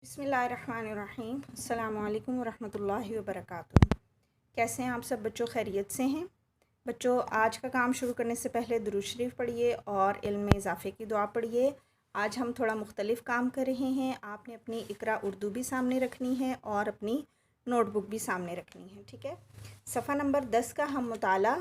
बिस्मिल्लाहिर्रहमानिर्रहीम। अस्सलामु अलैकुम वरहमतुल्लाहि वबरकातुहू। कैसे हैं आप सब बच्चों? खैरियत से हैं बच्चों? आज का काम शुरू करने से पहले दुरूद शरीफ पढ़िए और इल्म में इजाफ़े की दुआ पढ़िए। आज हम थोड़ा मुख्तलिफ़ काम कर रहे हैं। आपने अपनी इकरा उर्दू भी सामने रखनी है और अपनी नोटबुक भी सामने रखनी है, ठीक है। सफ़ा नंबर 10 का हम मुताला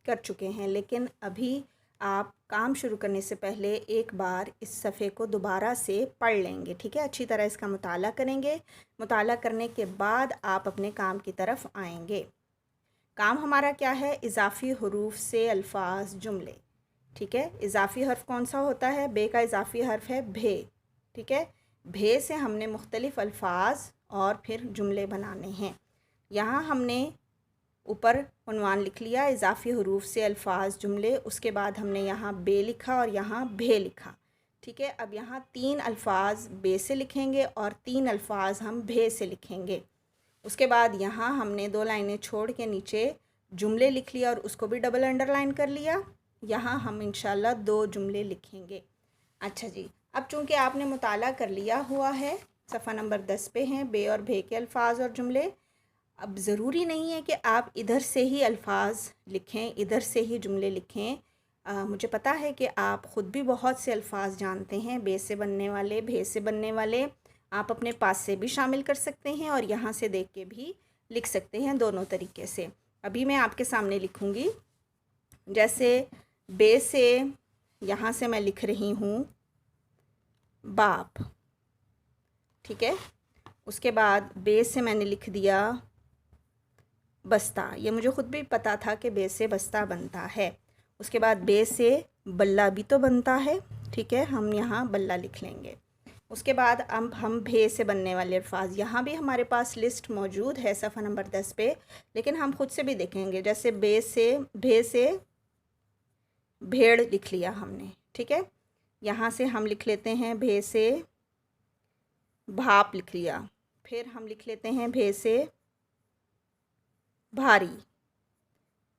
कर चुके हैं, लेकिन अभी आप काम शुरू करने से पहले एक बार इस सफ़े को दोबारा से पढ़ लेंगे, ठीक है। अच्छी तरह इसका मुताला करेंगे। मुताला करने के बाद आप अपने काम की तरफ आएंगे। काम हमारा क्या है? इजाफ़ी हरूफ से अल्फाज जुमले, ठीक है। इजाफ़ी हर्फ कौन सा होता है? बे का इजाफ़ी हर्फ है भे, ठीक है। भे से हमने मुख्तलिफ़ अल्फाज और फिर जुमले बनाने हैं। यहाँ हमने ऊपर उन्वान लिख लिया, इजाफ़ी हरूफ से अल्फाज जुमले। उसके बाद हमने यहाँ बे लिखा और यहाँ भे लिखा, ठीक है। अब यहाँ 3 अल्फाज बे से लिखेंगे और 3 अल्फाज हम भे से लिखेंगे। उसके बाद यहाँ हमने 2 लाइनें छोड़ के नीचे जुमले लिख लिया और उसको भी डबल अंडरलाइन कर लिया। यहाँ हम इंशाल्लाह 2 जुमले लिखेंगे। अच्छा जी, अब चूँकि आपने मुताला कर लिया हुआ है, सफ़ा नंबर 10 पे हैं बे और भे के अल्फाज और जुमले। अब ज़रूरी नहीं है कि आप इधर से ही अल्फाज लिखें, इधर से ही जुमले लिखें। मुझे पता है कि आप ख़ुद भी बहुत से अल्फाज जानते हैं, बे से बनने वाले, भे से बनने वाले। आप अपने पास से भी शामिल कर सकते हैं और यहाँ से देख के भी लिख सकते हैं, दोनों तरीके से। अभी मैं आपके सामने लिखूँगी। जैसे बे से यहाँ से मैं लिख रही हूँ बाप, ठीक है। उसके बाद बे से मैंने लिख दिया बस्ता। ये मुझे ख़ुद भी पता था कि बे से बस्ता बनता है। उसके बाद बे से बल्ला भी तो बनता है, ठीक है। हम यहाँ बल्ला लिख लेंगे। उसके बाद अब हम भे से बनने वाले अल्फाज, यहाँ भी हमारे पास लिस्ट मौजूद है सफ़ा नंबर 10 पे, लेकिन हम खुद से भी देखेंगे। जैसे भे से भेड़ लिख लिया हमने, ठीक है। यहाँ से हम लिख लेते हैं भे से भाप लिख लिया। फिर हम लिख लेते हैं भे से भारी,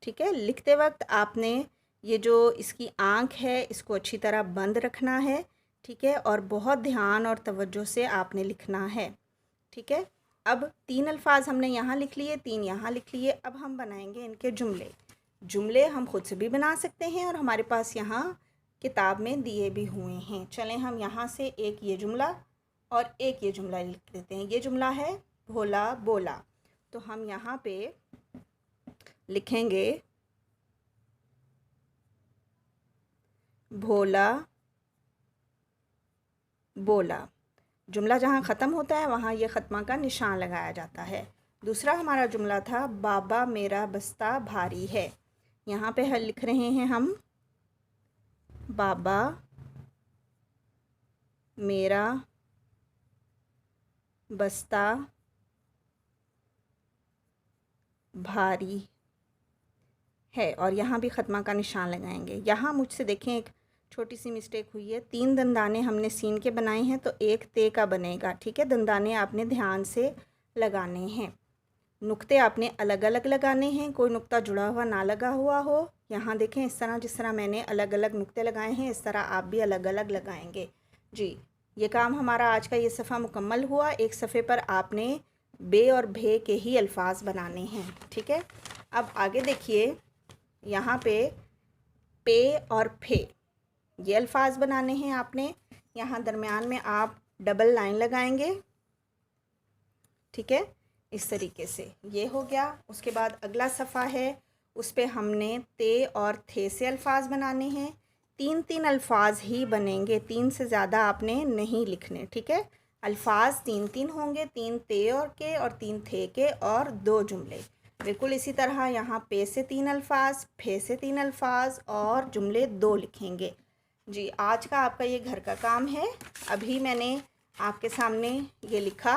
ठीक है। लिखते वक्त आपने ये जो इसकी आँख है इसको अच्छी तरह बंद रखना है, ठीक है। और बहुत ध्यान और तवज्जो से आपने लिखना है, ठीक है। अब 3 अल्फाज हमने यहाँ लिख लिए, 3 यहाँ लिख लिए। अब हम बनाएंगे इनके जुमले। जुमले हम खुद से भी बना सकते हैं और हमारे पास यहाँ किताब में दिए भी हुए हैं। चलें हम यहाँ से एक ये जुमला और एक ये जुमला लिख देते हैं। ये जुमला है भोला बोला, तो हम यहाँ पे लिखेंगे भोला बोला। जुमला जहाँ ख़त्म होता है वहाँ ये ख़त्मा का निशान लगाया जाता है। दूसरा हमारा जुमला था बाबा मेरा बस्ता भारी है। यहाँ पे हल लिख रहे हैं हम बाबा मेरा बस्ता भारी है और यहाँ भी ख़त्मा का निशान लगाएंगे। यहाँ मुझसे देखें एक छोटी सी मिस्टेक हुई है। 3 दंदाने हमने सीन के बनाए हैं तो एक ते का बनेगा, ठीक है। दंदाने आपने ध्यान से लगाने हैं। नुक्ते आपने अलग अलग लगाने हैं, कोई नुक्ता जुड़ा हुआ ना लगा हुआ हो। यहाँ देखें इस तरह, जिस तरह मैंने अलग अलग नुक्ते लगाए हैं इस तरह आप भी अलग अलग लगाएंगे जी। ये काम हमारा आज का ये सफ़ा मुकम्मल हुआ। एक सफ़े पर आपने बे और भे के ही अल्फाज बनाने हैं, ठीक है। अब आगे देखिए, यहाँ पे और फे ये अल्फाज बनाने हैं आपने। यहाँ दरमियान में आप डबल लाइन लगाएंगे, ठीक है। इस तरीके से ये हो गया। उसके बाद अगला सफ़ा है, उस पे हमने ते और थे से अल्फाज बनाने हैं। 3-3 अल्फाज ही बनेंगे, 3 से ज़्यादा आपने नहीं लिखने, ठीक है। अल्फाज 3-3 होंगे, 3 ते और 3 थे के और 2 जुमले। बिल्कुल इसी तरह यहाँ पे से 3 अल्फाज, फे से 3 अल्फाज और जुमले 2 लिखेंगे जी। आज का आपका ये घर का काम है। अभी मैंने आपके सामने ये लिखा,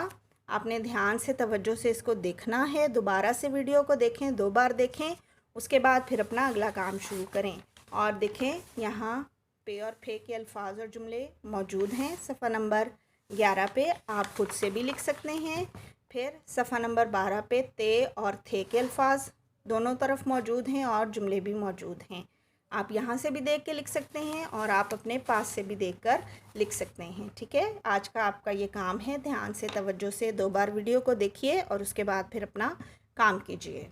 आपने ध्यान से तवज्जो से इसको देखना है। दोबारा से वीडियो को देखें, 2 बार देखें, उसके बाद फिर अपना अगला काम शुरू करें। और देखें यहाँ पे और फे के अल्फाज और जुमले मौजूद हैं सफ़ा नंबर 11 पे। आप खुद से भी लिख सकते हैं। फिर सफ़ा नंबर 12 पे ते और थे के अल्फाज दोनों तरफ मौजूद हैं और जुमले भी मौजूद हैं। आप यहाँ से भी देख के लिख सकते हैं और आप अपने पास से भी देखकर लिख सकते हैं। ठीक है, आज का आपका ये काम है। ध्यान से, तवज्जो से 2 बार वीडियो को देखिए और उसके बाद फिर अपना काम कीजिए।